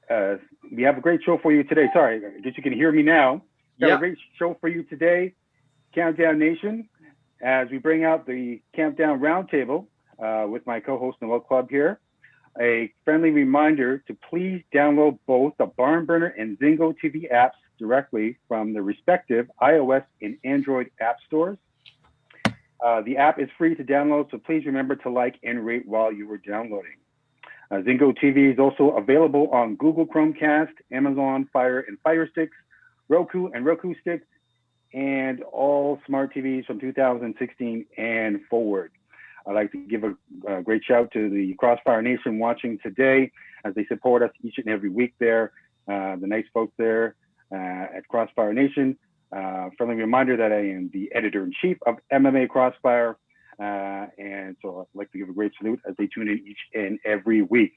Uh, we have a great show for you today. Sorry, I guess you can hear me now. We have a Yeah, great show for you today, Countdown Nation, as we bring out the Countdown Roundtable with my co-host Noel Club here. A friendly reminder to please download both the BarnBurner and Zingo TV apps directly from the respective iOS and Android app stores. The app is free to download, so please remember to like and rate while you are downloading. Zingo TV is also available on Google Chromecast, Amazon Fire and Fire Sticks, Roku and Roku Sticks, and all smart TVs from 2016 and forward. I'd like to give a great shout to the Crossfire Nation watching today as they support us each and every week there. The nice folks there at Crossfire Nation. Friendly reminder that I am the editor-in-chief of MMA Crossfire. And so I'd like to give a great salute as they tune in each and every week.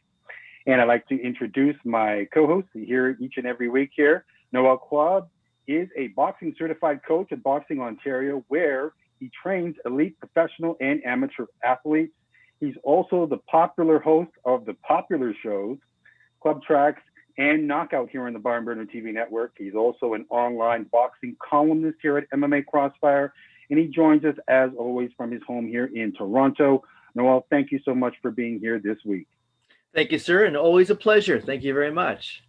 And I'd like to introduce my co-host here each and every week here. Noel Quab is a boxing certified coach at Boxing Ontario, where he trains elite professional and amateur athletes. He's also the popular host of the popular shows, Club Tracks, and Knockout here on the BarnBurner TV network. He's also an online boxing columnist here at MMA Crossfire, and he joins us as always from his home here in Toronto. Noel, thank you so much for being here this week. thank you, sir, and always a pleasure. Thank you very much.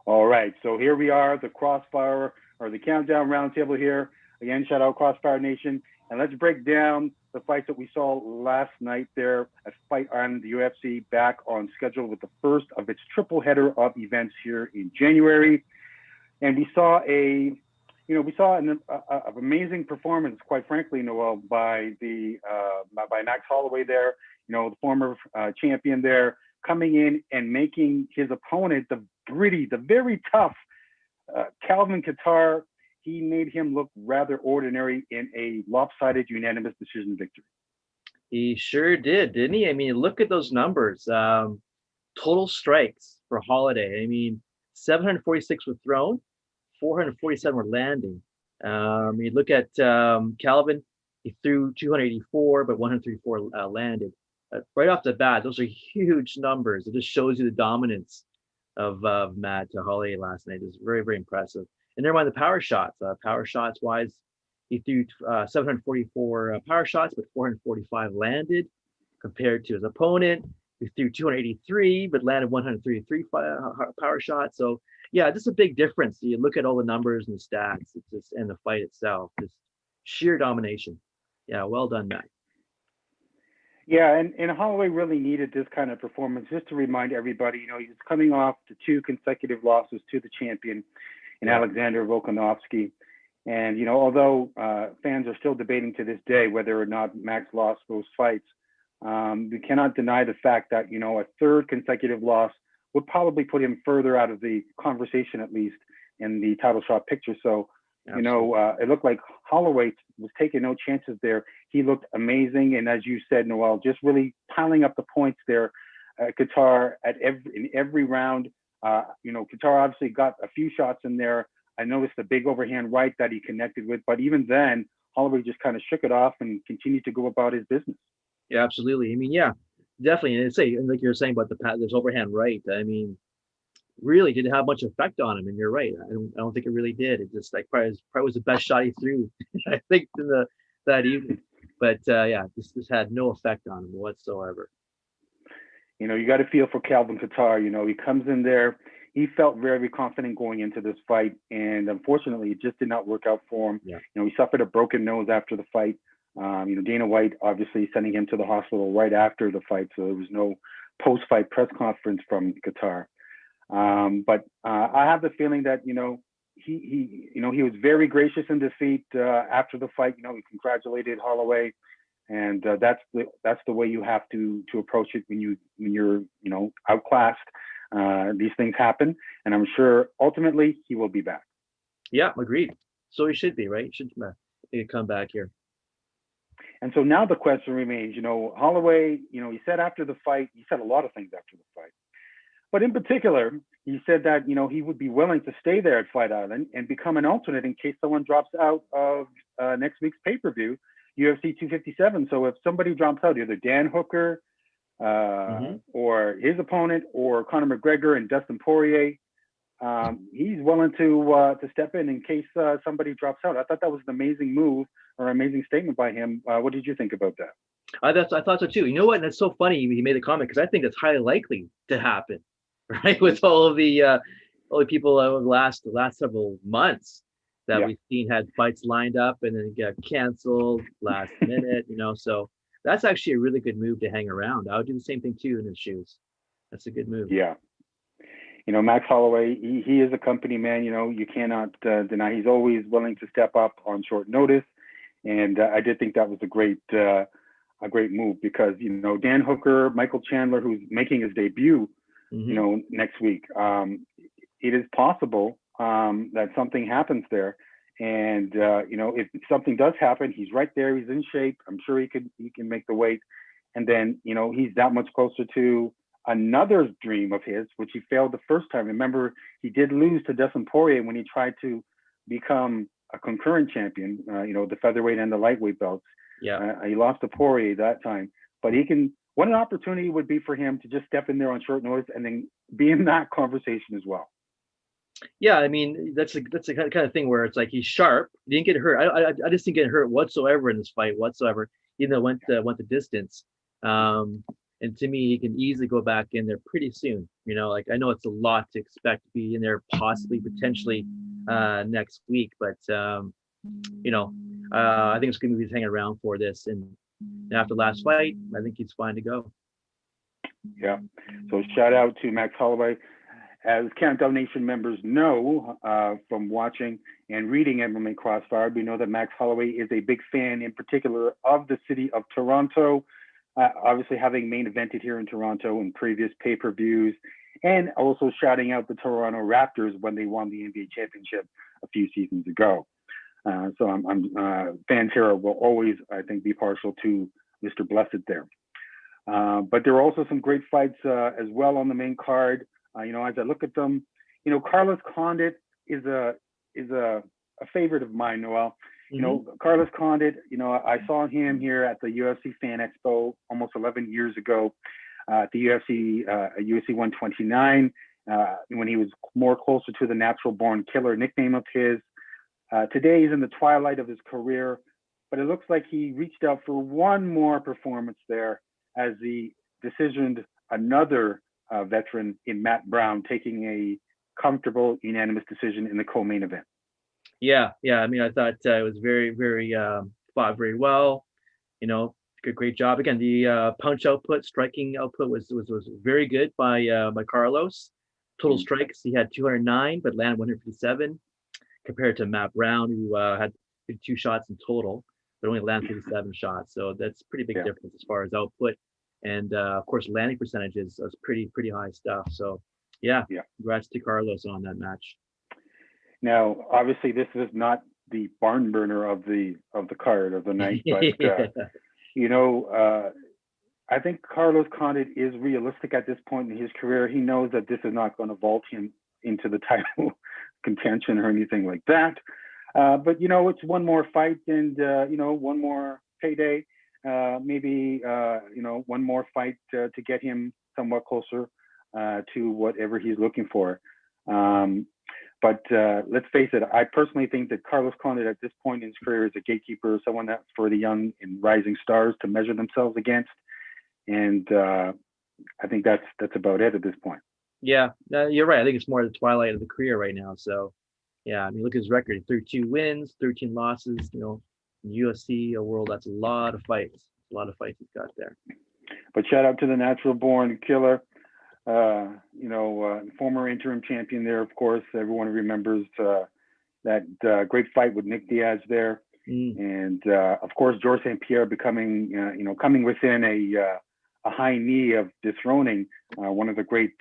All right, so here we are, the Crossfire or the Countdown Roundtable here. Again, shout out Crossfire Nation, and let's break down the fights that we saw last night there. A fight on the UFC back on schedule with the first of its triple header of events here in January, and we saw an amazing performance, quite frankly, Noel, by Max Holloway there. You know, the former champion there, coming in and making his opponent, the very tough Calvin Kattar. He made him look rather ordinary in a lopsided unanimous decision victory. He sure did, didn't he? I mean, look at those numbers. Total strikes for Holiday. I mean, 746 were thrown, 447 were landing. You look at Calvin, he threw 284, but 134 landed. Right off the bat, those are huge numbers. It just shows you the dominance of Matt Holiday last night. It's very, very impressive. And never mind the power shots. Power shots wise, he threw 744 power shots, but 445 landed compared to his opponent. He threw 283, but landed 133 power shots. So yeah, just a big difference. You look at all the numbers and the stats, it's just and the fight itself, just sheer domination. Yeah, well done, Matt. Yeah, and Holloway really needed this kind of performance just to remind everybody, you know, he's coming off the two consecutive losses to the champion in Alexander Volkanovski. And, you know, although fans are still debating to this day whether or not Max lost those fights, we cannot deny the fact that, you know, a third consecutive loss would probably put him further out of the conversation, at least in the title shot picture. So, you know, it looked like Holloway was taking no chances there. He looked amazing. And as you said, Noel, just really piling up the points there. Kattar in every round, you know, Kattar obviously got a few shots in there. I noticed the big overhand right that he connected with, but even then, Holloway just kind of shook it off and continued to go about his business. Yeah, absolutely. I mean, yeah, definitely. And say, like you were saying about this overhand right. I mean, really didn't have much effect on him. And you're right. I don't think it really did. It just like probably was the best shot he threw, I think, in that evening. But yeah, this had no effect on him whatsoever. You know, you got to feel for Calvin Kattar. You know, he comes in there. He felt very confident going into this fight, and unfortunately, it just did not work out for him. Yeah. You know, he suffered a broken nose after the fight. You know, Dana White obviously sending him to the hospital right after the fight, so there was no post-fight press conference from Kattar. But I have the feeling that, you know, he was very gracious in defeat after the fight. You know, he congratulated Holloway, and that's the way you have to approach it when you're you know, outclassed. These things happen, and I'm sure ultimately he will be back. Yeah, agreed. So he should be, right? He should come back here. And so now the question remains, you know, Holloway, you know, he said after the fight, he said a lot of things after the fight. But in particular, he said that, you know, he would be willing to stay there at Fight Island and become an alternate in case someone drops out of next week's pay-per-view, UFC 257. So if somebody drops out, either Dan Hooker, Hmm. or his opponent, or Conor McGregor and Dustin Poirier, he's willing to step in case somebody drops out. I thought that was an amazing move or amazing statement by him. What did you think about that? I thought so too. You know what? And that's so funny he made the comment because I think that's highly likely to happen, right? With all the people over the last several months that Yeah, we've seen had fights lined up and then get canceled last minute, so that's actually a really good move to hang around. I would do the same thing too in his shoes. That's a good move. yeah. Max Holloway, he is a company man. You cannot deny he's always willing to step up on short notice, and I did think that was a great move because Dan Hooker, Michael Chandler, who's making his debut, Hmm. next week. It is possible that something happens there, and if something does happen, he's right there. He's in shape. I'm sure he can make the weight, and then he's that much closer to another dream of his, which he failed the first time. Remember, he did lose to Dustin Poirier when he tried to become a concurrent champion. The featherweight and the lightweight belts. Yeah. He lost to Poirier that time, but he can. What an opportunity would be for him to just step in there on short notice and then be in that conversation as well. Yeah, I mean that's the kind of thing where it's like he's sharp. He didn't get hurt. I just didn't get hurt whatsoever in this fight whatsoever. Even though it went the distance. And to me, he can easily go back in there pretty soon. Like I know it's a lot to expect to be in there possibly potentially next week, but I think it's going to be hanging around for this. And after last fight, I think he's fine to go. Yeah. So shout out to Max Holloway. As Countdown Nation members know from watching and reading MMA Crossfire, we know that Max Holloway is a big fan, in particular, of the city of Toronto. Obviously, having main evented here in Toronto in previous pay-per-views, and also shouting out the Toronto Raptors when they won the NBA championship a few seasons ago. So fans here will always, I think, be partial to Mr. Blessed there. But there are also some great fights as well on the main card. As I look at them, Carlos Condit is a favorite of mine, Noel. Mm-hmm. Carlos Condit, I saw him here at the UFC Fan Expo almost 11 years ago at the UFC 129 when he was more closer to the Natural Born Killer nickname of his. Today he's in the twilight of his career, but it looks like he reached out for one more performance there as he decisioned another veteran in Matt Brown, taking a comfortable unanimous decision in the co-main event. Yeah. I mean, I thought it was very, very fought very well. Great job. Again, the punch output, striking output was very good by Carlos. Total strikes, he had 209, but landed 157, compared to Matt Brown, who had 52 shots in total, but only landed 57 shots. So that's a pretty big difference as far as output. And of course, landing percentages is pretty high stuff. So yeah, congrats to Carlos on that match. Now, obviously, this is not the barn burner of the card of the night, but I think Carlos Condit is realistic at this point in his career. He knows that this is not going to vault him into the title contention or anything like that. But it's one more fight and one more payday. Maybe one more fight to get him somewhat closer to whatever he's looking for. But let's face it, I personally think that Carlos Condit at this point in his career is a gatekeeper, someone that's for the young and rising stars to measure themselves against. And I think that's about it at this point. Yeah, you're right. I think it's more the twilight of the career right now. So yeah, I mean, look at his record: 32 wins, 13 losses. UFC, a world, that's a lot of fights. A lot of fights he's got there. But shout out to the Natural Born Killer. Former interim champion there, of course. Everyone remembers that great fight with Nick Diaz there. And of course, George St. Pierre becoming, coming within a high knee of dethroning one of the great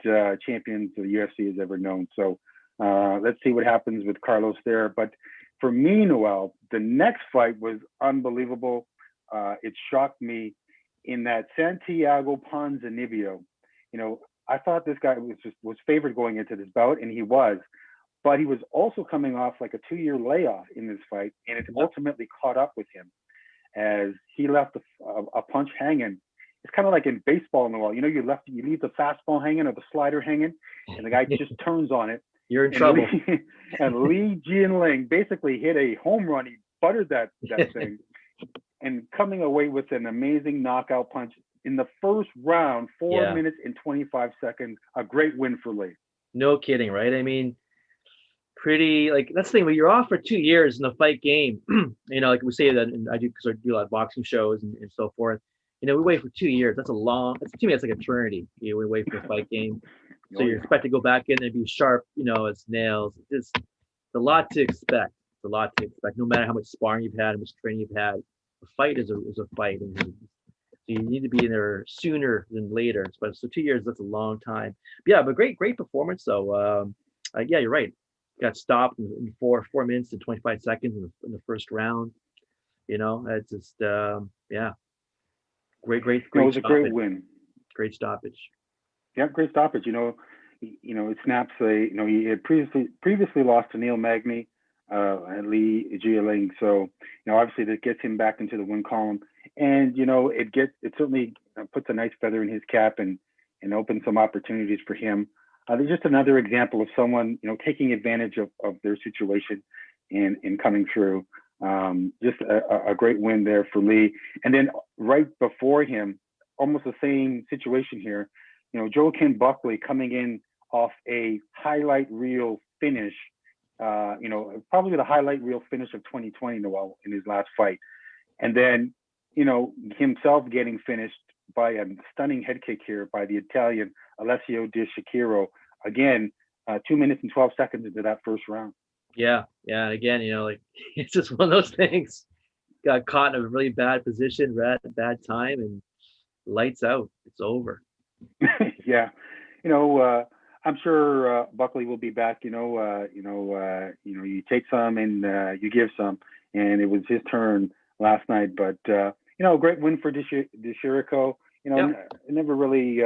champions the UFC has ever known. So let's see what happens with Carlos there. But for me, Noel, the next fight was unbelievable. It shocked me in that Santiago Ponzinibbio. I thought this guy was favored going into this bout, and he was. But he was also coming off like a 2-year layoff in this fight, and it ultimately caught up with him as he left a punch hanging it's kind of like in baseball in the wall. You know, you leave the fastball hanging or the slider hanging, and the guy just turns on it. You're in And trouble. and Li Jinling basically hit a home run. He buttered that thing, and coming away with an amazing knockout punch in the first round, 4 minutes and 25 seconds. A great win for Li. No kidding, right? I mean, pretty like that's the thing. When you're off for 2 years in the fight game, like we say that, and I do because I do a lot of boxing shows and so forth. We wait for 2 years. That's a long. That's to me, that's like eternity. We wait for the fight game, so Oh, you're yeah. expected to go back in and be sharp. As nails. It's a lot to expect. It's a lot to expect. No matter how much sparring you've had, how much training you've had, a fight is a fight, and so you need to be in there sooner than later. So 2 years, that's a long time. But great performance though. Yeah, you're right. Got stopped in 4 minutes and 25 seconds in the first round. It's just yeah, great No, it was a great stoppage. win. Great stoppage. Yeah, great stoppage. It snaps he had previously lost to Neil Magny, and Li Jinling. So, obviously that gets him back into the win column, and it certainly puts a nice feather in his cap and opens some opportunities for him. There's just another example of someone taking advantage of their situation and coming through. Just a great win there for Li, and then right before him, almost the same situation here. Joaquin Buckley coming in off a highlight reel finish, probably the highlight reel finish of 2020, Noel, in his last fight. And then, himself getting finished by a stunning head kick here by the Italian Alessio Di Chirico. Again, 2 minutes and 12 seconds into that first round. Yeah. Again, it's just one of those things. Got caught in a really bad position, bad time, and lights out. It's over. Yeah, I'm sure Buckley will be back. You take some and you give some, and it was his turn last night. But great win for Di Chirico. Never really,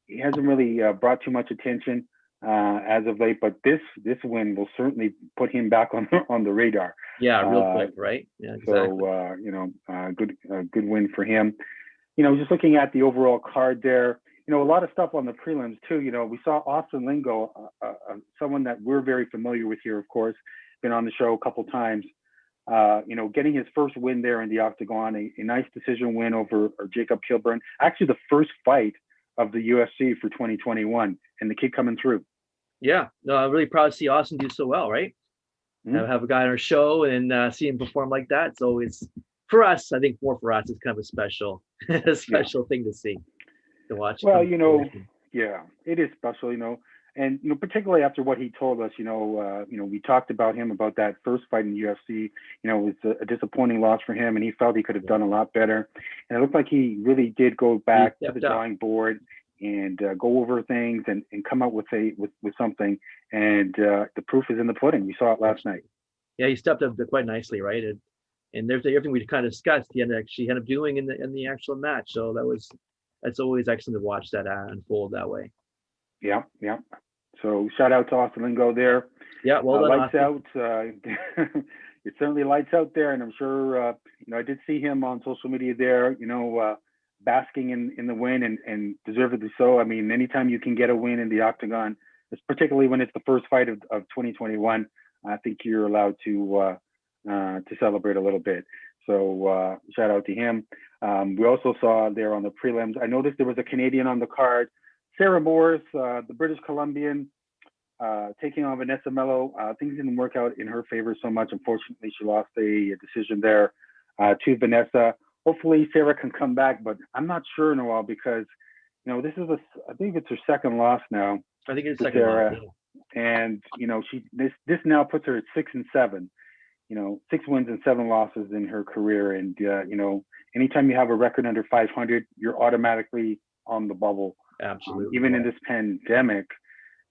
he hasn't really brought too much attention as of late. But this win will certainly put him back on the radar. Yeah, real quick, right? Yeah, exactly. So good win for him. Just looking at the overall card there, a lot of stuff on the prelims too. We saw Austin Lingo, someone that we're very familiar with here, of course, been on the show a couple times. Getting his first win there in the octagon, a nice decision win over Jacob Kilburn. Actually, the first fight of the UFC for 2021, and the kid coming through. Yeah, no, I'm really proud to see Austin do so well, right? Mm-hmm. Have a guy on our show and see him perform like that. It's always, for us, I think more for us, it's kind of a special thing to see, to watch. Well, yeah, it is special, and particularly after what he told us, we talked about him about that first fight in the UFC. It was a disappointing loss for him, and he felt he could have done a lot better. And it looked like he really did go back to the drawing board and go over things and come up with something. And the proof is in the pudding. We saw it last night. Yeah, he stepped up quite nicely, right? And there's everything we kind of discussed. He ended up doing in the actual match. So that's always excellent to watch that unfold that way. Yeah. So shout out to Austin Lingo there. Yeah, well done. Lights out. It certainly lights out there, and I'm sure I did see him on social media there. Basking in the win and deservedly so. I mean, anytime you can get a win in the octagon, particularly when it's the first fight of 2021, I think you're allowed to celebrate a little bit. So shout out to him. We also saw there on the prelims, I noticed there was a Canadian on the card, Sarah Morris, the British Columbian, taking on Vanessa Mello. Things didn't work out in her favor so much. Unfortunately, she lost a decision there to Vanessa. Hopefully Sarah can come back, but I'm not sure, Noel, because this is I think it's her second loss now. I think it's second loss. Yeah. And this now puts her at 6-7. 6 wins and 7 losses in her career. And anytime you have a record under 500, you're automatically on the bubble. Absolutely. Even in this pandemic,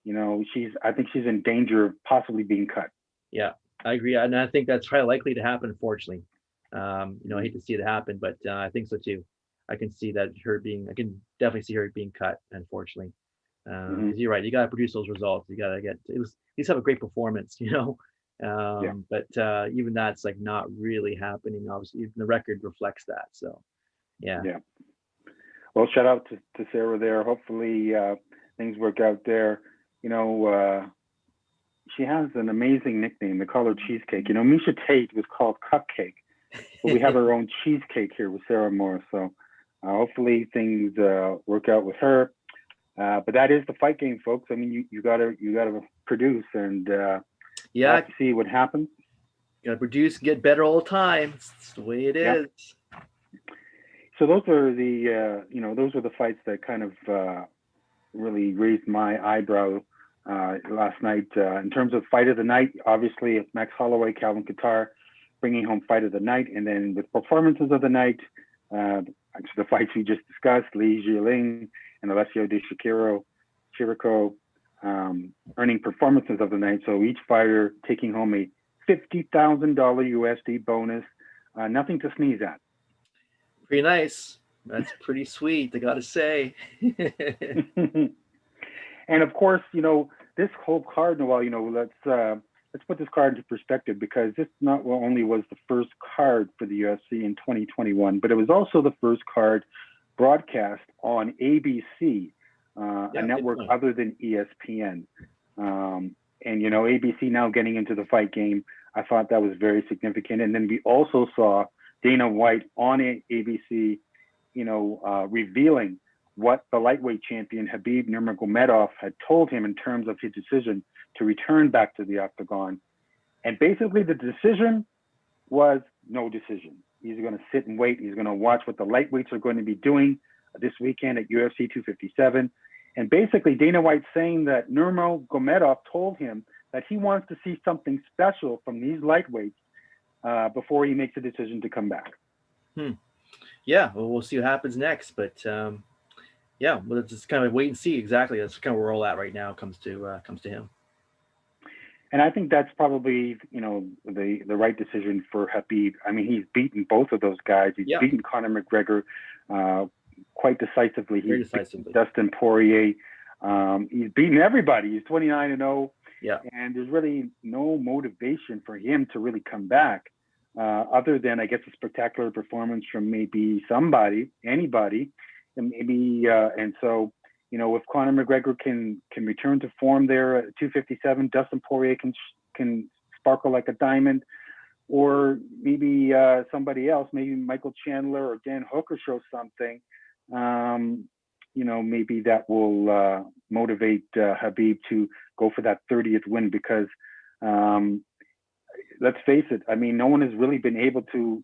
I think she's in danger of possibly being cut. Yeah, I agree, and I think that's probably likely to happen. Unfortunately, I hate to see it happen, but I think so too. I can see that I can definitely see her being cut. Unfortunately, You're right. You got to produce those results. You got to at least have a great performance. But even that's like not really happening. Obviously, even the record reflects that. So, Yeah. Yeah. Well, shout out to Sarah there. Hopefully things work out there. You know, she has an amazing nickname. They call her Cheesecake. You know, Misha Tate was called Cupcake, but we have our own cheesecake here with Sarah Moore. So hopefully things work out with her. But that is the fight game, folks. I mean, you gotta produce and Yeah, have to see what happens. gotta produce and get better all the time. It's the way it Yeah. is. So those are the those were the fights that kind of really raised my eyebrow last night. In terms of fight of the night, obviously Max Holloway, Calvin Kattar bringing home fight of the night, and then with performances of the night, actually the fights we just discussed, Li Jialing and Alessio De Chirico earning performances of the night. So each fighter taking home a $50,000 USD bonus. Nothing to sneeze at. Pretty nice. That's pretty sweet, I gotta say. And of course, this whole card, Noel, let's put this card into perspective, because this not only was the first card for the UFC in 2021, but it was also the first card broadcast on ABC, a network other than ESPN. And ABC now getting into the fight game, I thought that was very significant. And then we also saw Dana White on ABC, revealing what the lightweight champion Khabib Nurmagomedov had told him in terms of his decision to return back to the octagon. And basically the decision was no decision. He's going to sit and wait. He's going to watch what the lightweights are going to be doing this weekend at UFC 257. And basically Dana White saying that Nurmagomedov told him that he wants to see something special from these lightweights before he makes a decision to come back. Yeah, well, we'll see what happens next. But yeah, well, let's just kind of wait and see. Exactly, that's kind of where we're all at right now. Comes to him. And I think that's probably the right decision for Khabib. I mean, he's beaten both of those guys. He's beaten Conor McGregor quite decisively. Very decisively. Dustin Poirier. He's beaten everybody. He's 29-0. Yeah. And there's really no motivation for him to really come back, other than, I guess, a spectacular performance from maybe anybody, and maybe. And so, if Conor McGregor can return to form there at 257, Dustin Poirier can sparkle like a diamond, or maybe somebody else, maybe Michael Chandler or Dan Hooker show something. Maybe that will motivate Khabib to go for that 30th win, because let's face it, I mean, no one has really been able to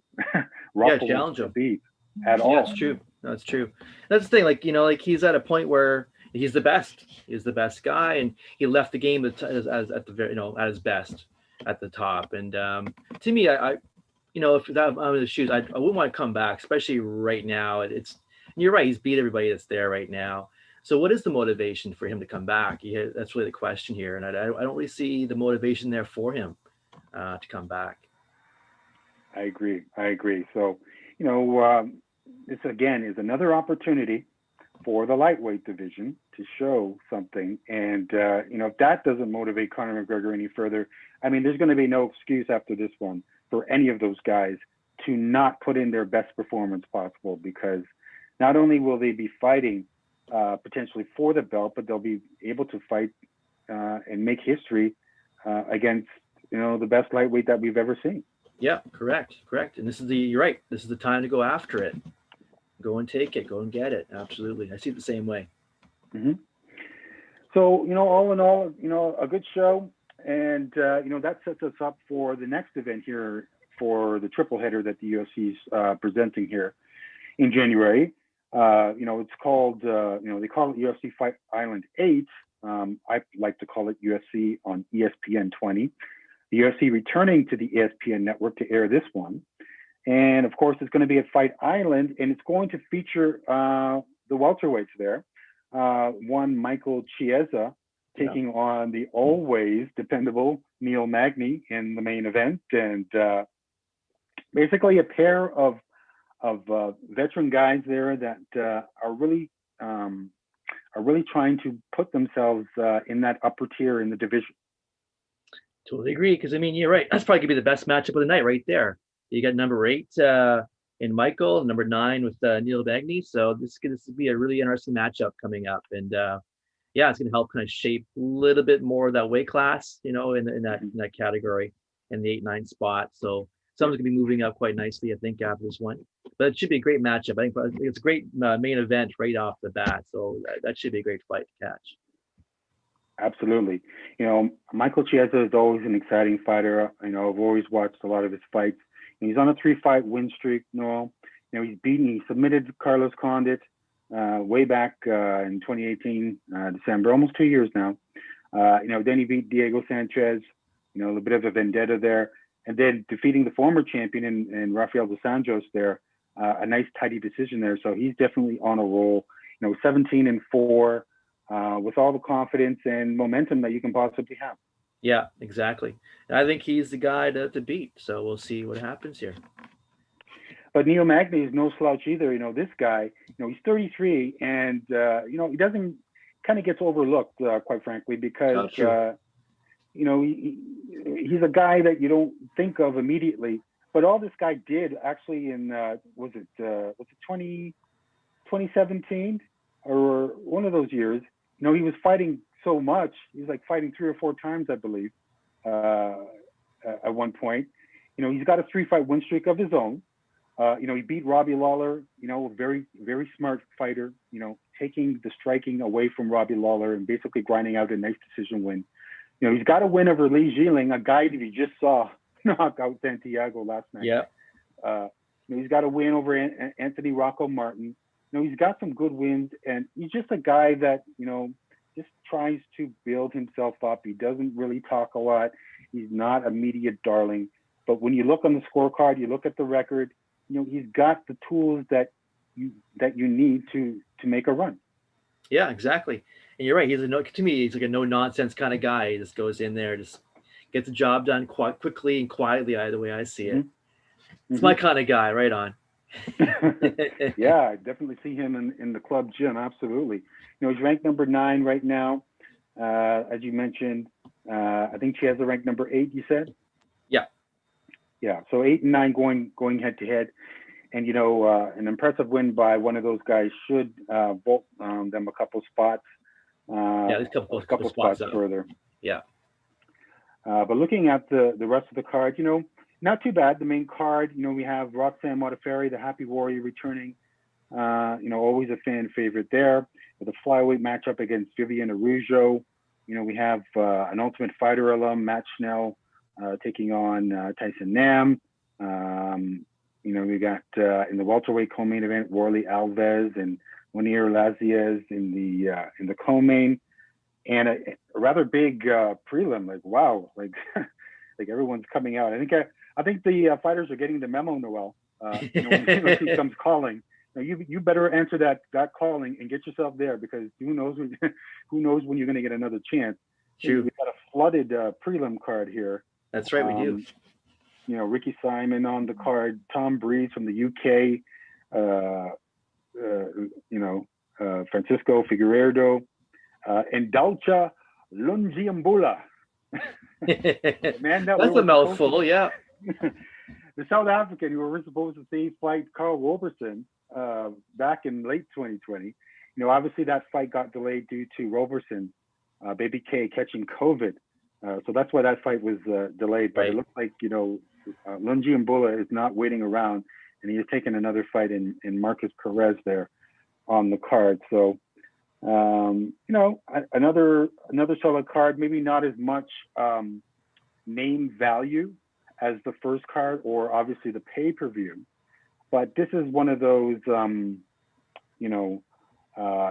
challenge him Khabib at all. That's true. That's true. That's the thing. He's at a point where he's the best. He's the best guy, and he left the game at the very, at his best at the top. And to me, I if I'm in the shoes, I wouldn't want to come back, especially right now. You're right. He's beat everybody that's there right now. So what is the motivation for him to come back? That's really the question here. And I don't really see the motivation there for him to come back. I agree. So, this again is another opportunity for the lightweight division to show something. And, if that doesn't motivate Conor McGregor any further, I mean, there's going to be no excuse after this one for any of those guys to not put in their best performance possible, because not only will they be fighting potentially for the belt, but they'll be able to fight and make history against, the best lightweight that we've ever seen. Yeah, correct. And you're right. This is the time to go after it. Go and take it. Go and get it. Absolutely. I see it the same way. Mm-hmm. So, all in all, a good show. And, that sets us up for the next event here for the triple header that the UFC is presenting here in January. It's called, they call it UFC Fight Island 8. I like to call it UFC on ESPN 20. The UFC returning to the ESPN network to air this one. And of course, it's going to be at Fight Island, and it's going to feature the welterweights there. One, Michael Chiesa, taking on the always dependable Neil Magny in the main event. And basically a pair of veteran guys there that are really trying to put themselves in that upper tier in the division. Totally agree, because I mean, you're right. That's probably gonna be the best matchup of the night right there. You got number 8 and Michael, number 9 with Neil Magny. So this is going to be a really interesting matchup coming up, and yeah, it's going to help kind of shape a little bit more of that weight class, in that category, in the 8-9 spot. So someone's going to be moving up quite nicely, I think, after this one. But it should be a great matchup. I think it's a great main event right off the bat. So that should be a great fight to catch. Absolutely. Michael Chiesa is always an exciting fighter. I've always watched a lot of his fights. And he's on a 3-fight win streak, Noel. He submitted Carlos Condit way back in 2018, December, almost 2 years now. Then he beat Diego Sanchez, a bit of a vendetta there. And then defeating the former champion in Rafael dos Anjos there, a nice tidy decision there. So he's definitely on a roll, 17-4. With all the confidence and momentum that you can possibly have. Yeah, exactly. And I think he's the guy to beat. So we'll see what happens here. But Neil Magny is no slouch either. This guy, he's 33, and he doesn't kind of gets overlooked, quite frankly, because he's a guy that you don't think of immediately. But all this guy did actually in was it 2017 or one of those years. He was fighting so much. He was like fighting 3 or 4 times, I believe, at one point. He's got a 3-fight win streak of his own. He beat Robbie Lawler, a very, very smart fighter, taking the striking away from Robbie Lawler and basically grinding out a nice decision win. He's got a win over Li Jieling, a guy that he just saw knock out Santiago last night. Yeah. He's got a win over Anthony Rocco Martin. He's got some good wins, and he's just a guy that, just tries to build himself up. He doesn't really talk a lot. He's not a media darling. But when you look on the scorecard, you look at the record, he's got the tools that you need to make a run. Yeah, exactly. And you're right. To me, he's like a no-nonsense kind of guy. He just goes in there, just gets the job done quite quickly and quietly, either way I see it. Mm-hmm. It's my kind of guy, right on. Yeah, I definitely see him in the club gym. Absolutely. He's ranked number 9 right now. As you mentioned, I think she has a rank number 8, you said? Yeah. Yeah. So 8 and 9 going head to head. And, an impressive win by one of those guys should vault them a couple spots. A couple spots further. Yeah. But looking at the rest of the card, not too bad. The main card, we have Roxanne Modafferi, the Happy Warrior, returning. Always a fan favorite there. With a flyweight matchup against Vivian Araujo. We have an Ultimate Fighter alum, Matt Schnell, taking on Tyson Nam. We got in the welterweight co-main event, Worley Alves and Munir Laziez in the co-main, and a rather big prelim. Like, wow, like like everyone's coming out. I think the fighters are getting the memo, Noel. When he comes calling, you better answer that calling and get yourself there, because who knows when you're going to get another chance. True. We've got a flooded prelim card here. That's right, we do. Ricky Simon on the card, Tom Breeze from the UK, Francisco Figueiredo, and Dalcha Lungiambula. Man, that's a mouthful, yeah. The South African who were supposed to see fight Carl Roberson back in late 2020. Obviously that fight got delayed due to Roberson, Baby K, catching COVID. So that's why that fight was delayed. But right. It looks like, Lungiambula is not waiting around, and he is taking another fight in Marcus Perez there on the card. So, another solid card, maybe not as much name value as the first card, or obviously the pay-per-view, but this is one of those no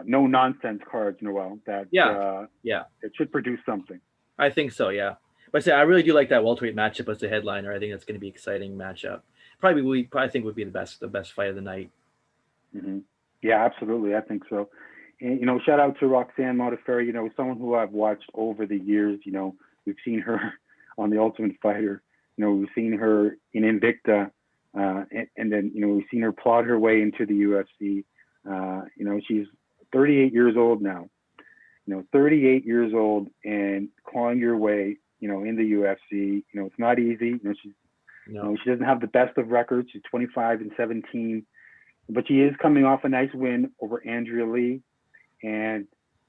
nonsense cards, Noel, that it should produce something. I think so, yeah. But I really do like that welterweight matchup as the headliner. I think that's going to be an exciting matchup. I think would be the best fight of the night. Mm-hmm. Yeah, absolutely. I think so. And, shout out to Roxanne Modafferi, someone who I've watched over the years. We've seen her on The Ultimate Fighter. We've seen her in Invicta, and then, we've seen her plod her way into the UFC. She's 38 years old now. 38 years old and clawing your way, in the UFC. It's not easy. No. She doesn't have the best of records. She's 25-17, but she is coming off a nice win over Andrea Lee. And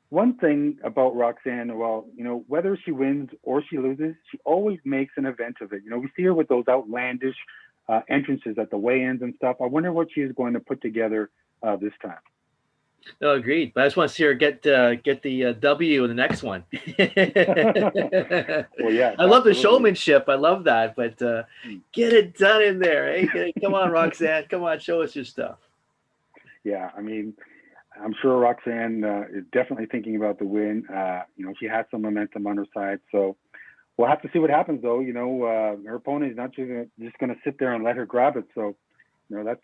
one thing about Roxanne, well, whether she wins or she loses, she always makes an event of it. We see her with those outlandish entrances at the weigh-ins and stuff. I wonder what she is going to put together this time. No, agreed. But I just want to see her get the W in the next one. Well, yeah, I love the absolutely. showmanship. I love that. But get it done in there. Eh? Come on, Roxanne. Come on, show us your stuff. Yeah, I mean, I'm sure Roxanne is definitely thinking about the win. She has some momentum on her side, so we'll have to see what happens. Though, her opponent is not just going to sit there and let her grab it. So, we'll have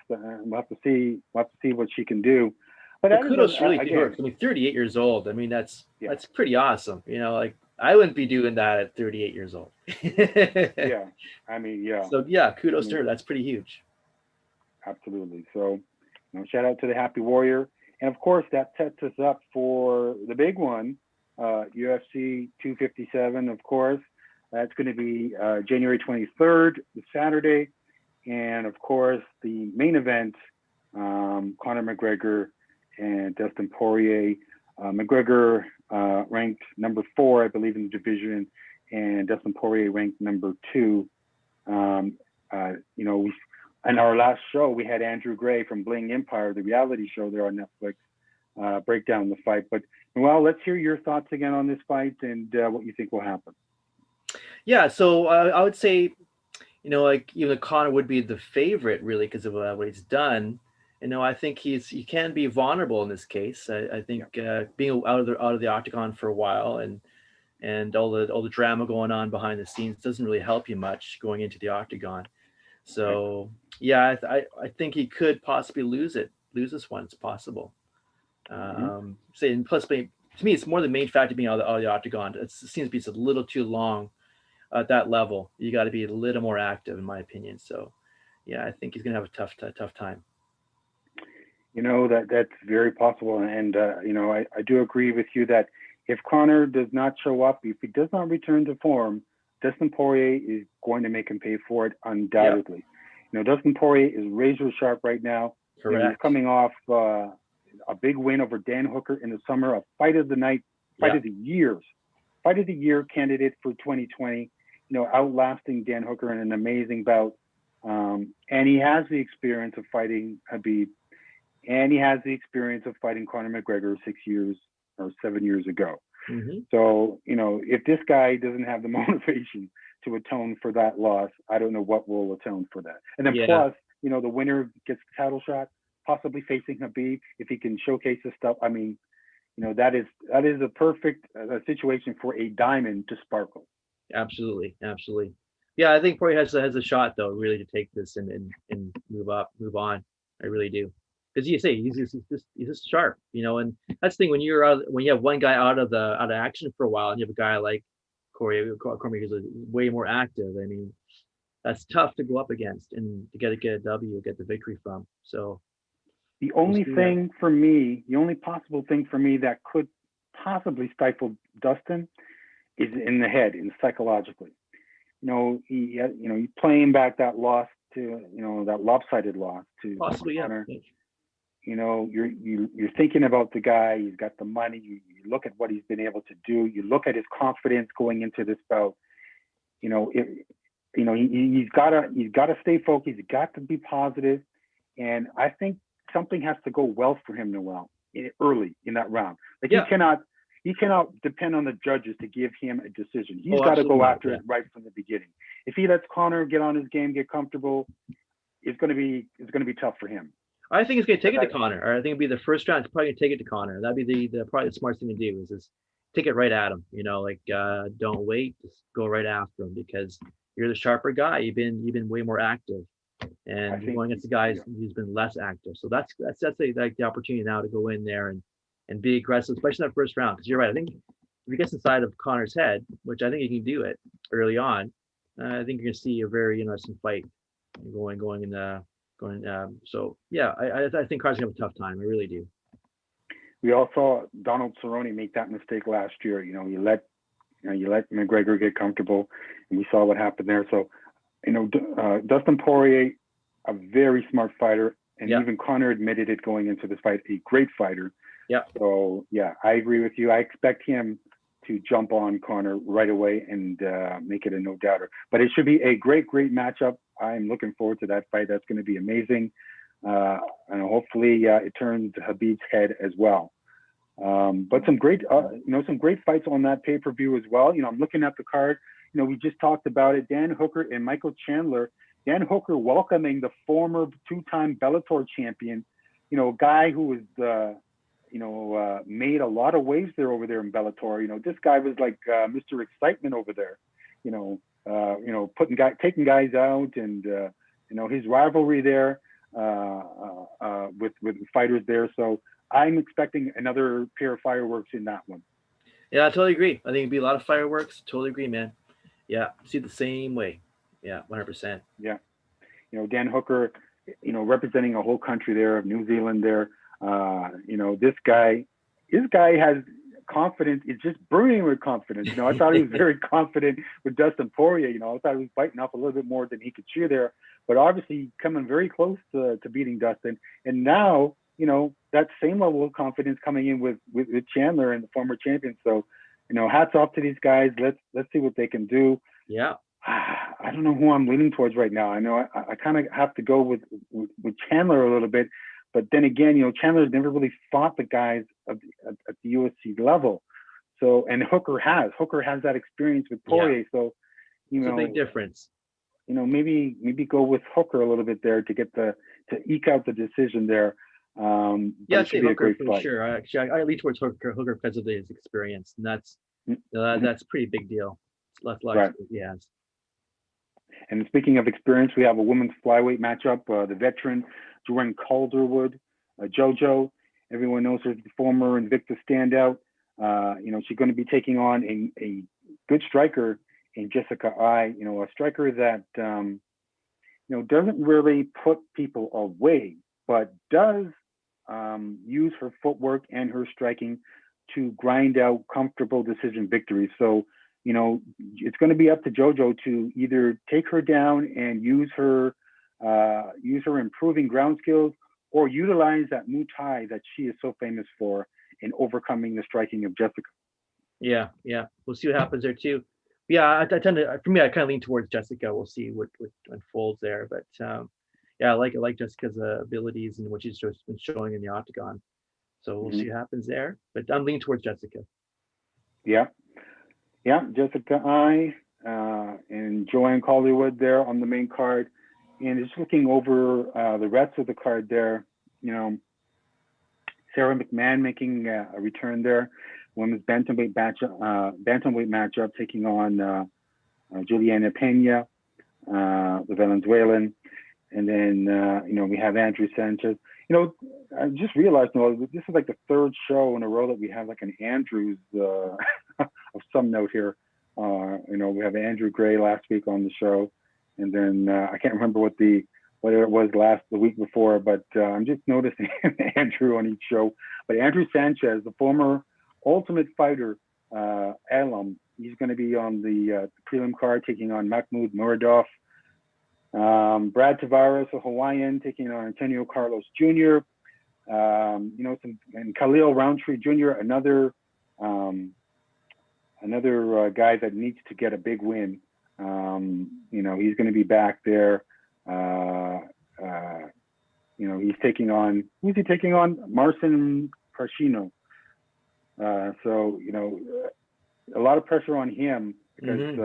to see. We'll have to see what she can do. But kudos really to her. I mean, 38 years old. I mean, that's pretty awesome. Like I wouldn't be doing that at 38 years old. Yeah, I mean, yeah. So yeah, kudos to her. That's pretty huge. Absolutely. So, shout out to the Happy Warrior. And of course, that sets us up for the big one, UFC 257, of course. That's going to be January 23rd, Saturday. And of course, the main event, Conor McGregor and Dustin Poirier. McGregor ranked number 4, I believe, in the division, and Dustin Poirier ranked number 2. In our last show, we had Andrew Gray from Bling Empire, the reality show there on Netflix, break down the fight. But, well, let's hear your thoughts again on this fight and what you think will happen. Yeah, so I would say, even Conor would be the favorite, really, because of what he's done. I think he can be vulnerable in this case. I think being out of the octagon for a while and all the drama going on behind the scenes doesn't really help you much going into the octagon. So yeah, I think he could possibly lose this one. It's possible. And plus, to me, it's more the main factor being out of the octagon. It seems to be a little too long at that level. You got to be a little more active, in my opinion. So yeah, I think he's gonna have a tough time. That's very possible, and I do agree with you that if Conor does not show up, if he does not return to form, Dustin Poirier is going to make him pay for it undoubtedly. Yep. Dustin Poirier is razor sharp right now. Correct. He's coming off a big win over Dan Hooker in the summer, a fight of the night, fight of the year candidate for 2020. Outlasting Dan Hooker in an amazing bout, and he has the experience of fighting Khabib. And he has the experience of fighting Conor McGregor 6 years or 7 years ago. Mm-hmm. So, if this guy doesn't have the motivation to atone for that loss, I don't know what will atone for that. And then plus, the winner gets the title shot, possibly facing Khabib. If he can showcase his stuff, I mean, that is a perfect situation for a diamond to sparkle. Absolutely. Yeah, I think Poirier has a shot though, really, to take this and move on. I really do. Because you say he's just sharp, and that's the thing when you have one guy out of action for a while, and you have a guy like Corey who's way more active. I mean, that's tough to go up against and to get a W, get the victory from. So the only possible thing for me that could possibly stifle Dustin is in the head, and psychologically. He's playing back that loss to that lopsided loss to possibly Conor. You're thinking about the guy. He's got the money. You look at what he's been able to do. You look at his confidence going into this bout. He's got to stay focused. He's got to be positive. And I think something has to go well for him, Noel, early in that round. He cannot depend on the judges to give him a decision. He's got to go after it right from the beginning. If he lets Conor get on his game, get comfortable, it's going to be tough for him. I think it's going to take it to Conor. Or I think it'll be the first round. It's probably going to take it to Conor. That'd be probably the smartest thing to do is take it right at him. Don't wait, just go right after him because you're the sharper guy. You've been way more active, and you're going against the guys who's been less active. So that's the opportunity now to go in there and be aggressive, especially in that first round. Because you're right. I think if he gets inside of Conor's head, which I think he can do it early on, I think you're going to see a very interesting fight going in the. So yeah, I think Conor's gonna have a tough time. I really do. We all saw Donald Cerrone make that mistake last year. You let McGregor get comfortable, and we saw what happened there. So Dustin Poirier, a very smart fighter, and Yeah. even Connor admitted it going into this fight, a great fighter. Yeah. So yeah, I agree with you. I expect him to jump on Connor right away and make it a no doubter. But it should be a great matchup. I'm looking forward to that fight. That's going to be amazing, and hopefully it turns Habib's head as well. But some great, some great fights on that pay-per-view as well. I'm looking at the card. We just talked about it. Dan Hooker and Michael Chandler. Dan Hooker welcoming the former two-time Bellator champion, a guy who was, made a lot of waves over there in Bellator. This guy was like Mr. Excitement over there. Taking guys out, and his rivalry there with fighters there. So I'm expecting another pair of fireworks in that one. Yeah, I totally agree. I think it'd be a lot of fireworks. Totally agree, man. Yeah, see the same way. Yeah, 100%. Yeah. Dan Hooker, representing a whole country there of New Zealand there. This guy has confidence. It's just burning with confidence. I thought he was very confident with Dustin Poirier. I thought he was biting off a little bit more than he could chew there, but obviously coming very close to beating Dustin. And now, that same level of confidence coming in with Chandler and the former champion. So, hats off to these guys. Let's see what they can do. Yeah. I don't know who I'm leaning towards right now. I know I kind of have to go with Chandler a little bit, but then again, Chandler's never really fought the guys at the UFC level. So, and Hooker has that experience with Poirier. Yeah. So, It's a big difference. Maybe go with Hooker a little bit there to eke out the decision there. Yeah, I'd say Hooker for sure. I lean towards Hooker because of his experience, and that's a pretty big deal. Left leg, yeah. And speaking of experience, we have a women's flyweight matchup. The veteran Joanne Calderwood, JoJo. Everyone knows her as the former Invicta standout. She's going to be taking on a good striker in Jessica Ai. A striker that doesn't really put people away, but does use her footwork and her striking to grind out comfortable decision victories. So, it's going to be up to JoJo to either take her down and use her improving ground skills, or utilize that Muay Thai that she is so famous for in overcoming the striking of Jessica. Yeah. We'll see what happens there too. Yeah, I kind of lean towards Jessica. We'll see what unfolds there, but yeah, I like Jessica's abilities and what she's just been showing in the octagon. So we'll see what happens there. But I'm leaning towards Jessica. Yeah, Jessica Ai and Joanne Calderwood there on the main card. And just looking over the rest of the card there, Sarah McMahon making a return there. Women's bantamweight matchup taking on Juliana Pena, the Venezuelan. And then, we have Andrew Sanchez. I just realized, this is like the third show in a row that we have like an Andrews of some note here. We have Andrew Gray last week on the show, and then I can't remember whether it was the week before, but I'm just noticing Andrew on each show. But Andrew Sanchez, the former Ultimate Fighter alum, he's going to be on the prelim card taking on Mahmoud Muradov. Brad Tavares, a Hawaiian, taking on Antonio Carlos Jr. And Khalil Roundtree Jr., another guy that needs to get a big win. He's going to be back there. He's taking on, who's he taking on? Marcin Carcino. So, a lot of pressure on him because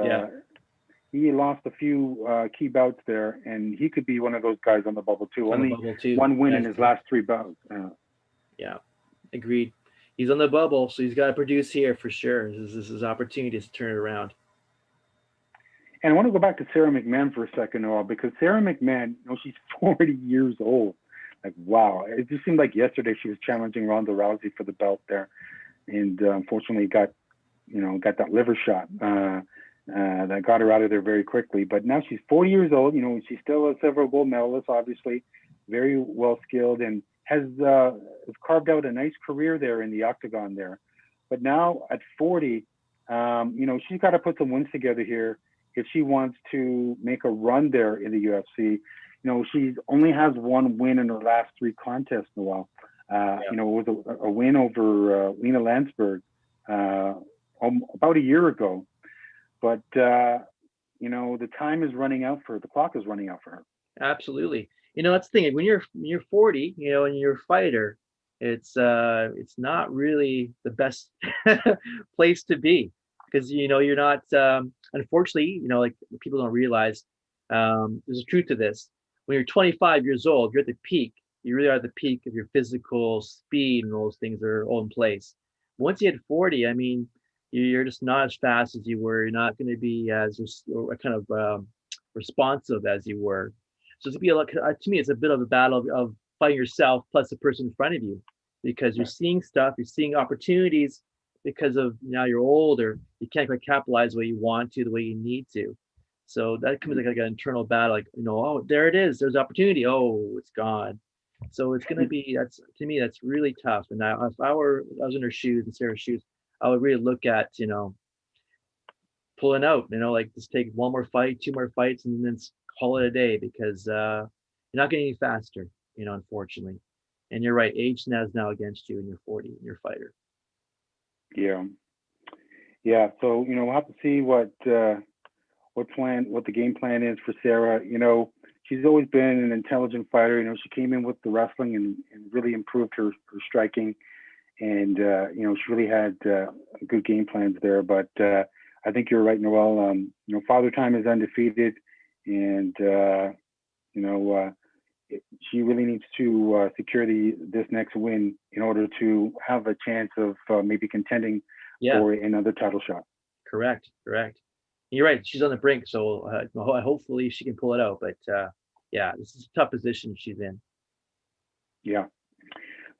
he lost a few key bouts there, and he could be one of those guys on the bubble too. One win in his last 3 bouts. Yeah, agreed. He's on the bubble, so he's got to produce here for sure. This is his opportunity to turn it around. And I want to go back to Sarah McMahon for a second, because Sarah McMahon, she's 40 years old. Like, wow. It just seemed like yesterday she was challenging Ronda Rousey for the belt there. And unfortunately got that liver shot that got her out of there very quickly. But now she's 40 years old. She's still a several gold medalist, obviously, very well skilled, and has carved out a nice career there in the octagon there. But now at 40, she's got to put some wins together here if she wants to make a run there in the UFC. She only has one win in her last three contests, Noel. It was a win over Lena Landsberg about a year ago. But, the time is running out for her. The clock is running out for her. Absolutely. That's the thing. When you're 40, and you're a fighter, it's not really the best place to be, because you're not, unfortunately, like, people don't realize, there's a truth to this. When you're 25 years old, you're at the peak. You really are at the peak of your physical speed, and those things are all in place. Once you hit 40, I mean, you're just not as fast as you were. You're not going to be as kind of responsive as you were. So to me, it's a bit of a battle of fighting yourself plus the person in front of you, because you're seeing stuff, you're seeing opportunities, because of now you're older, you can't quite capitalize the way you want to, the way you need to. So that comes like an internal battle, like, oh, there it is, there's opportunity. Oh, it's gone. So it's gonna be, to me, that's really tough. And now, if I was in her shoes and Sarah's shoes, I would really look at, pulling out, like, just take one more fight, two more fights, and then call it a day, because you're not getting any faster, unfortunately. And you're right, age is now against you, and you're 40 and you're a fighter. Yeah. So, we'll have to see what the game plan is for Sarah. She's always been an intelligent fighter. She came in with the wrestling and really improved her striking. And, she really had good game plans there. But I think you're right, Noel. Father Time is undefeated. And, she really needs to secure this next win in order to have a chance of maybe contending for another title shot. Correct. You're right. She's on the brink, so hopefully she can pull it out. But this is a tough position she's in. Yeah.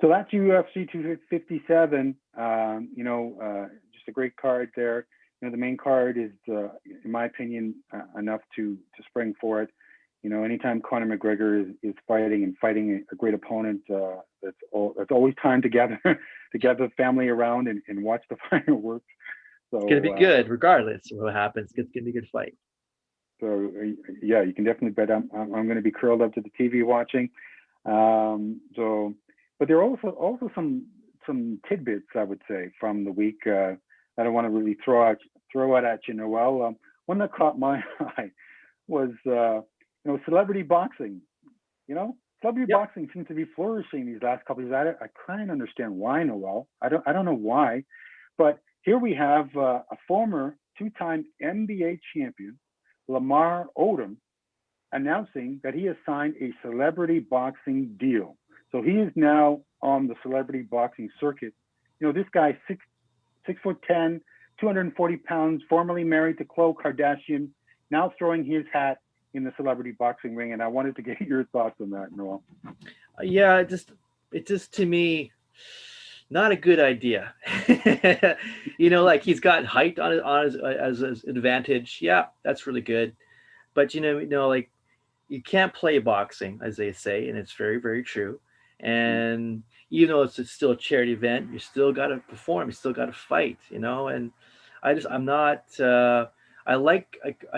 So that's UFC 257. Just a great card there. The main card is, in my opinion, enough to spring for it. Anytime Conor McGregor is fighting a great opponent, that's always time to gather the family around and watch the fireworks. So it's gonna be good, regardless of what happens. It's gonna be a good fight. So you can definitely bet I'm going to be curled up to the TV watching. But there are also some tidbits, I would say, from the week that I want to really throw out at you, Noel. One that caught my eye was celebrity boxing. Celebrity boxing seems to be flourishing these last couple of years. I can't understand why, Noel. I don't know why, but here we have a former two-time NBA champion, Lamar Odom, announcing that he has signed a celebrity boxing deal. So he is now on the celebrity boxing circuit. This guy, 6'10", 240 pounds, formerly married to Khloe Kardashian, now throwing his hat in the celebrity boxing ring. And I wanted to get your thoughts on that, Noel. Yeah, it just to me, not a good idea. Like, he's got height on his advantage. Yeah, that's really good. But like, you can't play boxing, as they say, and it's very, very true. And even though it's still a charity event, you still got to perform. You still got to fight. And I'm not. I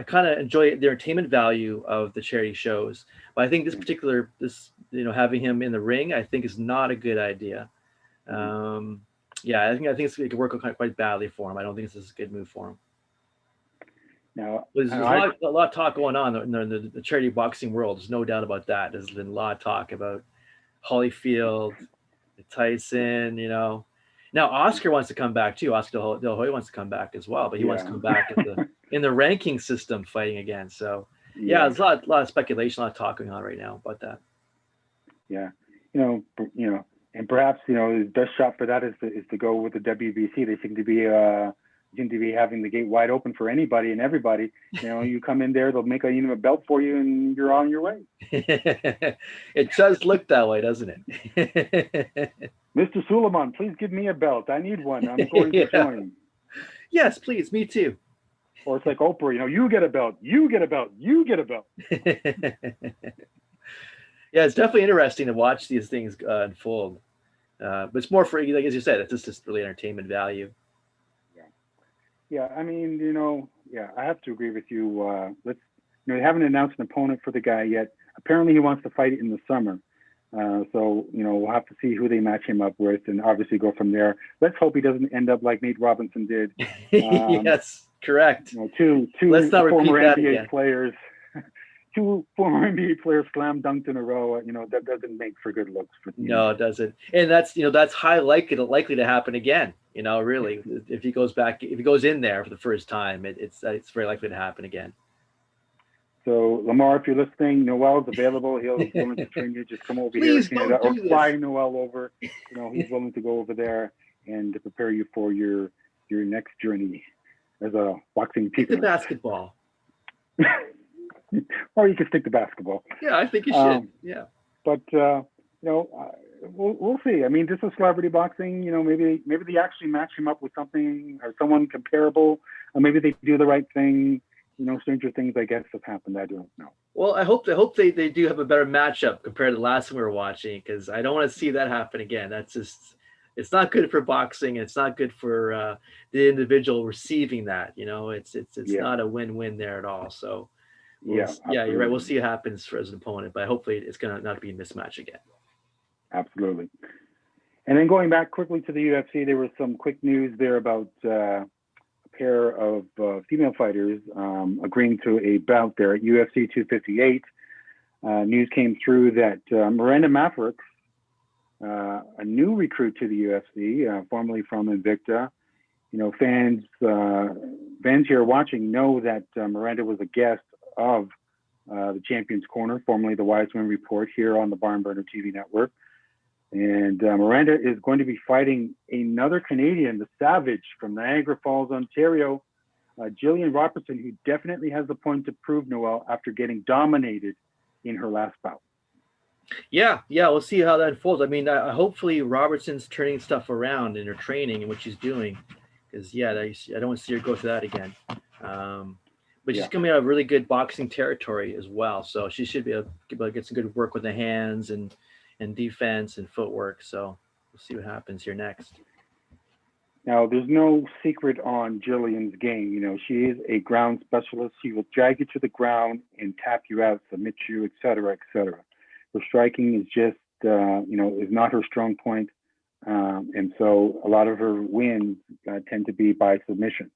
kind of enjoy the entertainment value of the charity shows, but I think having him in the ring, I think, is not a good idea. I think it could work out quite badly for him. I don't think this is a good move for him. Now, there's a lot of talk going on in the charity boxing world. There's no doubt about that. There's been a lot of talk about Holyfield, Tyson. Now Oscar wants to come back too. Oscar De La Hoya wants to come back as well, but he wants to come back in the ranking system fighting again. So there's a lot of speculation, a lot of talk going on right now about that. Yeah, and perhaps the best shot for that is to go with the WBC. They seem to be having the gate wide open for anybody and everybody. You come in there, they'll make a belt for you, and you're on your way. It does look that way, doesn't it? Mr. Suleiman, please give me a belt. I need one. I'm going to join. Yes, please. Me too. Or it's like Oprah, you get a belt, you get a belt, you get a belt. Yeah, it's definitely interesting to watch these things unfold. But it's more as you said, it's just really entertainment value. Yeah. I mean, Yeah, I have to agree with you. They haven't announced an opponent for the guy yet. Apparently, he wants to fight in the summer. So, we'll have to see who they match him up with and obviously go from there. Let's hope he doesn't end up like Nate Robinson did. Yes, correct. Let's Two not former repeat that NBA again. players, two former NBA players slam dunked in a row. That doesn't make for good looks for the No, it NBA. doesn't. And that's high likely to happen again. Really, if he goes back, if he goes in there for the first time, it's very likely to happen again. So Lamar, if you're listening, Noel's available. He's willing to train you. Just come over here to Please Canada don't or do this. fly Noel over. He's willing to go over there and to prepare you for your next journey as a boxing Pick the peakler. basketball. Or you can stick to basketball. Yeah, I think you should. Yeah. But we'll see. I mean, this is celebrity boxing. Maybe they actually match him up with something or someone comparable, or maybe they do the right thing. Stranger things, I guess, have happened. I don't know. Well, I hope they do have a better matchup compared to the last one we were watching, because I don't want to see that happen again. That's just, it's not good for boxing. It's not good for the individual receiving that. It's not a win-win there at all. So yeah, you're right. We'll see what happens as an opponent, but hopefully it's gonna not be a mismatch again. Absolutely. And then going back quickly to the UFC, there was some quick news there about a pair of female fighters agreeing to a bout there at UFC 258. News came through that Miranda Maverick, a new recruit to the UFC, formerly from Invicta. Fans here watching know that Miranda was a guest of the Champions Corner, formerly the Wiseman Report, here on the BarnBurner TV network. And Miranda is going to be fighting another Canadian, the Savage from Niagara Falls, Ontario, Jillian Robertson, who definitely has the point to prove, Noel, after getting dominated in her last bout. Yeah, we'll see how that unfolds. I mean, hopefully Robertson's turning stuff around in her training and what she's doing, because I don't want to see her go through that again. But she's coming out of really good boxing territory as well, so she should be able to get some good work with the hands and defense and footwork. So we'll see what happens here next. Now, there's no secret on Jillian's game. She is a ground specialist. She will drag you to the ground and tap you out, submit you, et cetera, et cetera. Her striking is just, is not her strong point. And so a lot of her wins tend to be by submission.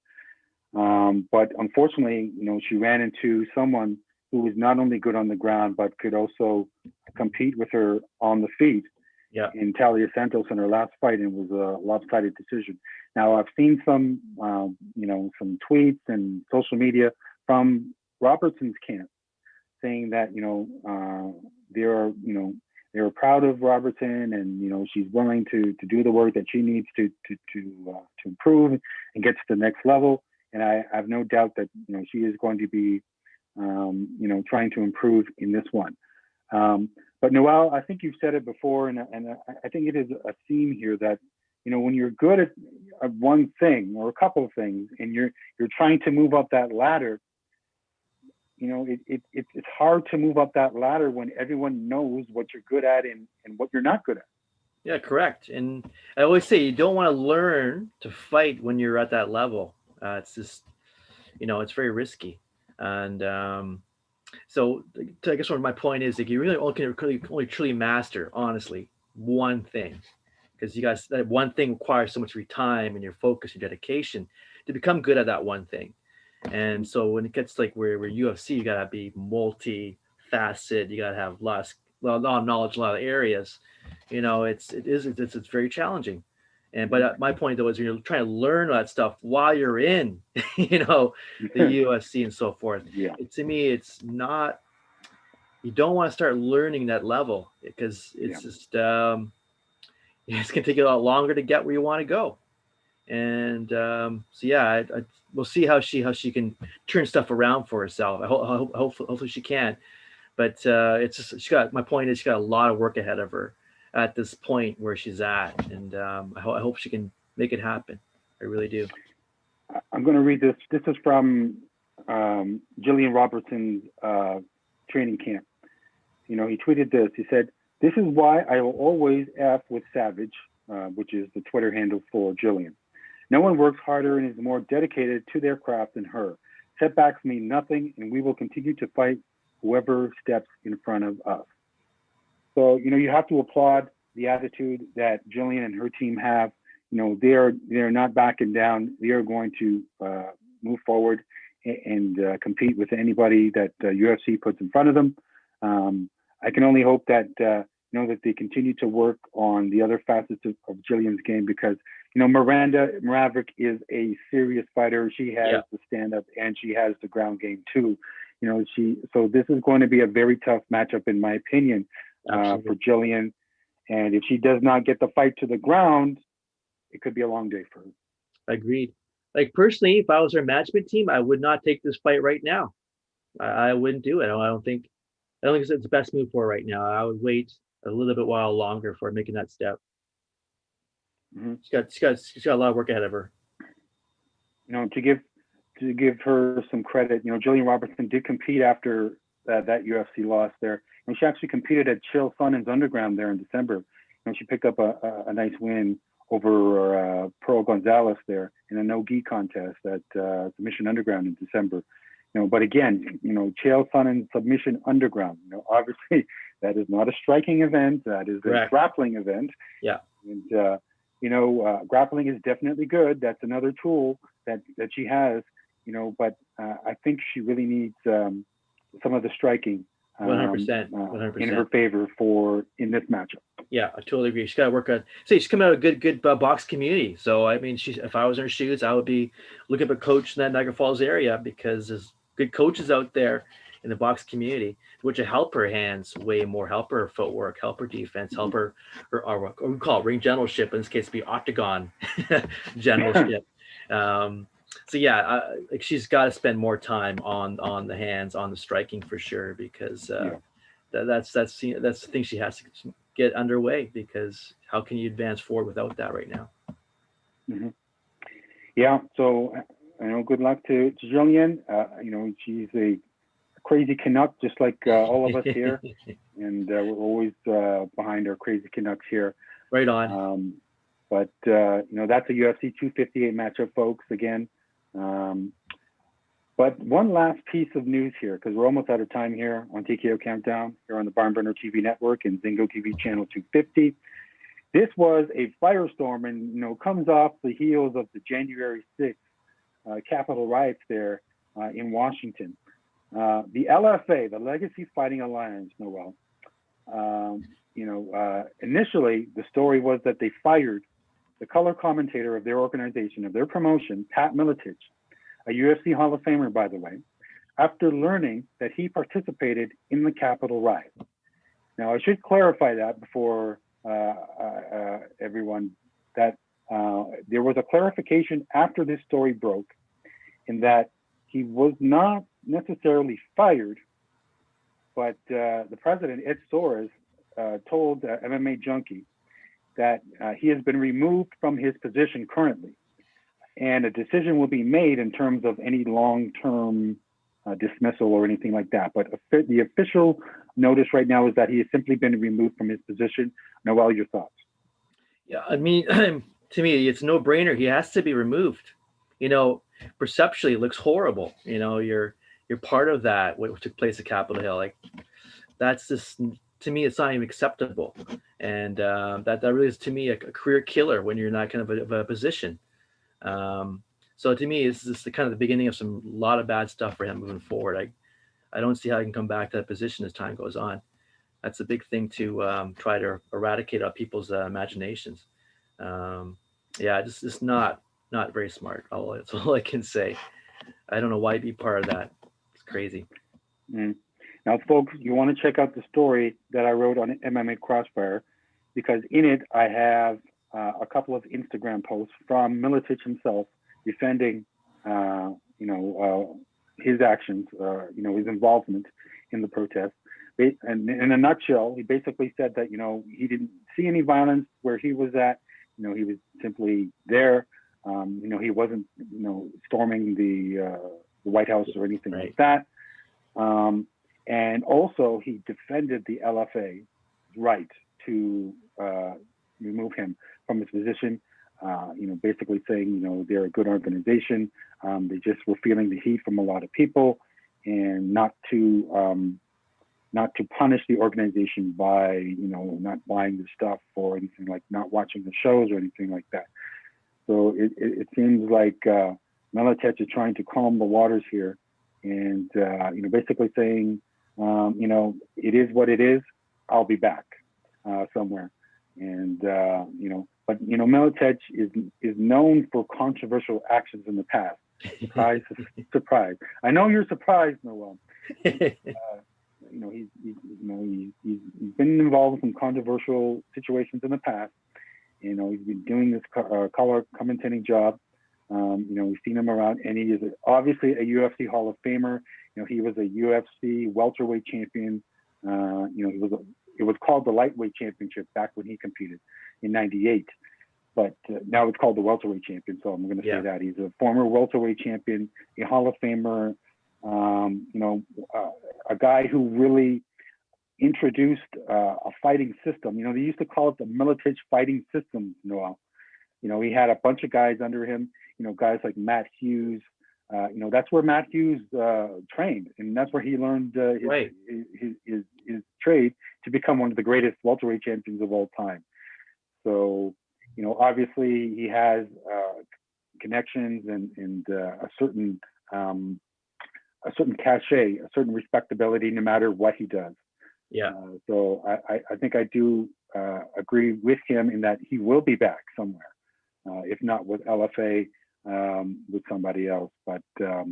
But unfortunately, she ran into someone who was not only good on the ground, but could also compete with her on the feet. Yeah. In Talia Santos in her last fight, and it was a lopsided decision. Now, I've seen some tweets and social media from Robertson's camp saying that they're proud of Robertson, and she's willing to do the work that she needs to improve and get to the next level. And I have no doubt that she is going to be trying to improve in this one. But Noel, I think you've said it before, and I think it is a theme here that when you're good at one thing or a couple of things, and you're trying to move up that ladder, it's hard to move up that ladder when everyone knows what you're good at and what you're not good at. Yeah, correct. And I always say you don't want to learn to fight when you're at that level. It's just, it's very risky. And so I guess what my point is, like, you really only truly master, honestly, one thing, because you guys, that one thing requires so much of your time and your focus, your dedication to become good at that one thing. And so when it gets like where UFC, you gotta be multi-faceted. You gotta have a lot of knowledge, a lot of areas. It's very challenging. But my point though is, you're trying to learn that stuff while you're in, the UFC and so forth. Yeah. To me, it's not. You don't want to start learning that level, because it's just it's gonna take you a lot longer to get where you want to go. And we'll see how she can turn stuff around for herself. Hopefully she can. But it's just my point is, she got a lot of work ahead of her at this point where she's at, and I hope she can make it happen. I really do. I'm going to read this. This is from Jillian Robertson's training camp. He tweeted this. He said, "This is why I will always F with Savage," which is the Twitter handle for Jillian. "No one works harder and is more dedicated to their craft than her. Setbacks mean nothing, and we will continue to fight whoever steps in front of us. So, you have to applaud the attitude that Jillian and her team have. They're not backing down. They are going to move forward and compete with anybody that UFC puts in front of them. I can only hope that that they continue to work on the other facets of Jillian's game, because Miranda Maverick is a serious fighter. She has the stand up and she has the ground game too. So this is going to be a very tough matchup, in my opinion, for Jillian. And if she does not get the fight to the ground, it could be a long day for her. Agreed. Like, personally, if I was her management team, I would not take this fight right now. I wouldn't do it. I don't think it's the best move for her right now. I would wait a little bit while longer for making that step. Mm-hmm. She's got a lot of work ahead of her. To give her some credit, Jillian Robertson did compete after that UFC loss there, and she actually competed at Chael Sonnen's Underground there in December. She picked up a nice win over Pearl Gonzalez there in a no-gi contest at Submission Underground in December. But again, Chael Sonnen Submission Underground. Obviously that is not a striking event. That is a grappling event. Yeah. And grappling is definitely good. That's another tool that she has. But I think she really needs some of the striking 100%. In her favor in this matchup. Yeah, I totally agree. She's got to work on. She's coming out of a good box community. So I mean, if I was in her shoes, I would be looking for a coach in that Niagara Falls area, because there's good coaches out there in the box community, which will help her hands way more, help her footwork, help her defense, help her we call it ring generalship. In this case, it'd be octagon generalship. So yeah, like, she's got to spend more time on the hands, on the striking for sure, because that's the thing she has to get underway, because how can you advance forward without that right now? Mm-hmm. Yeah. So good luck to Jillian. She's a crazy Canuck, just like all of us here, and we're always behind our crazy Canucks here. Right on. But that's a UFC 258 matchup, folks. Again. But one last piece of news here, because we're almost out of time here on TKO Countdown here on the BarnBurner TV network and Zingo TV channel 250. This was a firestorm, and comes off the heels of the January 6th Capitol riots there in Washington. The LFA, the Legacy Fighting Alliance, Noel. Initially the story was that they fired the color commentator of their organization, of their promotion, Pat Miletich, a UFC Hall of Famer, by the way, after learning that he participated in the Capitol riot. Now, I should clarify that before everyone, that there was a clarification after this story broke, in that he was not necessarily fired, but the president, Ed Soares, told MMA Junkie that he has been removed from his position currently, and a decision will be made in terms of any long-term dismissal or anything like that. But the official notice right now is that he has simply been removed from his position. Noel, your thoughts? Yeah, I mean, to me, it's no brainer. He has to be removed. Perceptually, it looks horrible. You're part of that, what took place at Capitol Hill. Like, that's just, to me, it's not even acceptable. And that really is, to me, a career killer when you're in that kind of a position. So to me, it's just the kind of the beginning of some lot of bad stuff for him moving forward. I don't see how he can come back to that position as time goes on. That's a big thing to try to eradicate out people's imaginations. It's not very smart. That's all I can say. I don't know why he'd be part of that. It's crazy. Now, folks, you want to check out the story that I wrote on MMA Crossfire, because in it I have a couple of Instagram posts from Miletich himself defending, his actions, his involvement in the protest. And in a nutshell, he basically said that, he didn't see any violence where he was at. He was simply there. He wasn't, storming the White House or anything like that. And also he defended the LFA's right to remove him from his position. basically saying, they're a good organization. They just were feeling the heat from a lot of people, and not to punish the organization by, not buying the stuff or anything, like not watching the shows or anything like that. So it seems like Militech is trying to calm the waters here, and basically saying, it is what it is. I'll be back somewhere, and but Militech is known for controversial actions in the past. Surprise, surprise. I know you're surprised, Noel. He's been involved in some controversial situations in the past. He's been doing this color commentating job. We've seen him around, and he is obviously a UFC Hall of Famer. He was a UFC welterweight champion. It was called the lightweight championship back when he competed in '98, but now it's called the welterweight champion. So I'm going to say that he's a former welterweight champion, a Hall of Famer. A guy who really introduced a fighting system. They used to call it the Militech fighting system, Noel. He had a bunch of guys under him, guys like Matt Hughes. That's where Matt Hughes trained, and that's where he learned his trade to become one of the greatest welterweight champions of all time. So, obviously he has connections and a certain cachet, a certain respectability, no matter what he does. Yeah. So I think I do agree with him in that he will be back somewhere, if not with LFA, with somebody else. But if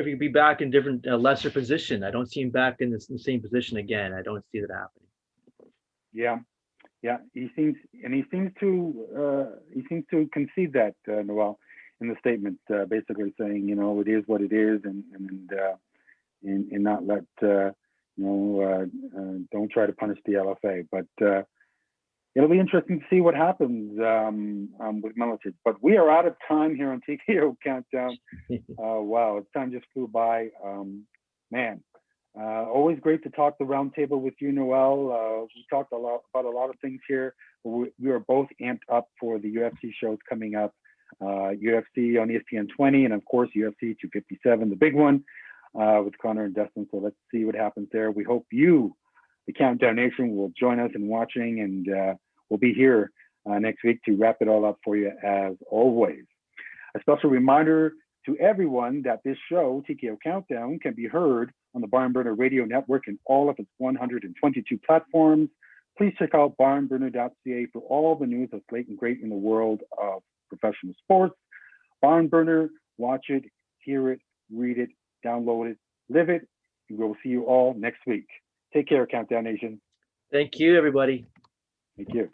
he could be back in different lesser position, I don't see him back in the same position again. I don't see that happening. Yeah. He seems to concede that, Noel, in the statement, basically saying, it is what it is, and not let don't try to punish the LFA. But it'll be interesting to see what happens with Militech. But we are out of time here on TKO Countdown. Wow, time just flew by. Man, always great to talk the roundtable with you, Noel. We talked about a lot of things here. We are both amped up for the UFC shows coming up. UFC on ESPN 20, and of course UFC 257, the big one, with Connor and Dustin. So let's see what happens there. We hope you, the Countdown Nation, will join us in watching, and we'll be here next week to wrap it all up for you as always. A special reminder to everyone that this show, TKO Countdown, can be heard on the BarnBurner Radio Network and all of its 122 platforms. Please check out barnburner.ca for all the news that's late and great in the world of professional sports. BarnBurner, watch it, hear it, read it, download it, live it. We will see you all next week. Take care, Countdown Nation. Thank you, everybody. Thank you.